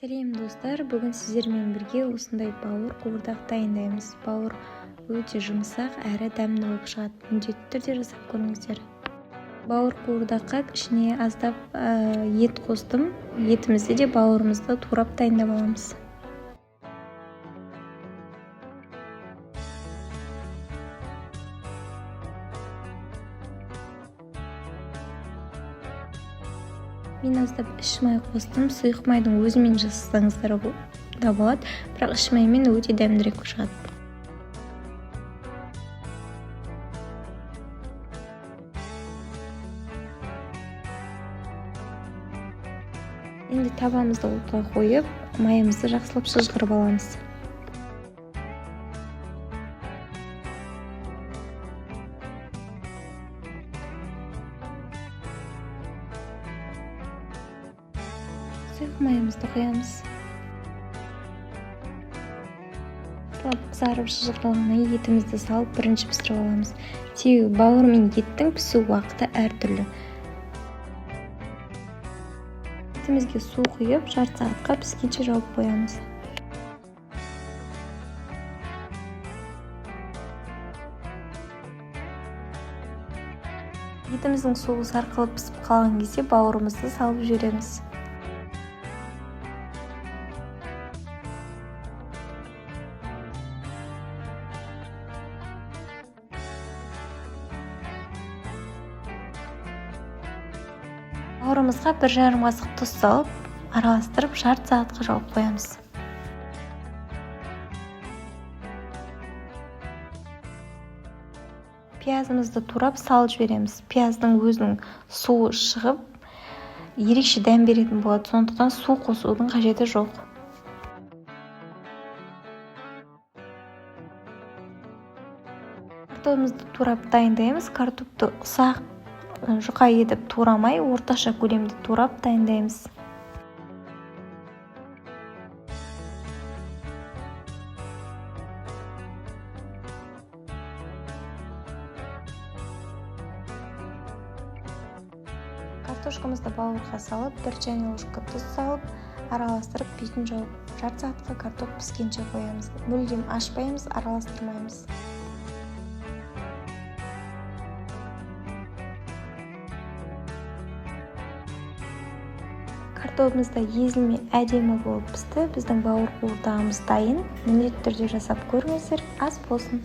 Сәлем достар, бүгін сіздермен бірге осындай бауыр қуырдақ дайындаймыз. Бауыр өте жұмсақ әрі дәмді болып шығады. Міндетті түрде жасап көріңіздер. Бауыр қуырдаққа ішіне аздап ет қостым. Етімізді де бауырымызды турап дайындап аламыз. Мен аздап іш май қостым. Сұйық майдың өзімен жасасаңыздар да болады, бірақ іш маймен өте дәмдірек шығады. Енді табамызды отқа қойып, майымызды жақсылап шыжғырып аламыз. Сұйық майымызды құямыз. Қызарып шыжғырылғаннан етімізді салып бірінші пісіріп аламыз. Себебі бауыр мен еттің пісу уақыты әртүрлі. Етімізге су құйып, жарты сағатқа піскенше жауып қоямыз. Етіміздің суы сарқылып пісіп қалған кезде бауырымызды салып жібереміз. Бауырымызға 1,5 қасық тұз салып, араластырып жарты сағатқа жауып қоямыз. Пиязымызды турап салып жібереміз. Пияздың өзінің суы шығып, ерекше дәм беретін болады, сондықтан су қосудың қажеті жоқ. Картопымызды турап дайындаймыз. Картопты ұсақ жұқа етіп турамай, орташа көлемде турап дайындаймыз. Картошкамызды бауырға салып, 1 чайный ложка тұз салып, араластырып, бетін жауып, жарты сағатқа картоп піскенше қоямыз. Мүлдем ашпаймыз, араластырмаймыз. Картопымыз да езілмей әдемі болып пісті. Біздің бауыр қуырдағымыз дайын. Міндетті түрде жасап көріңіздер, ас болсын.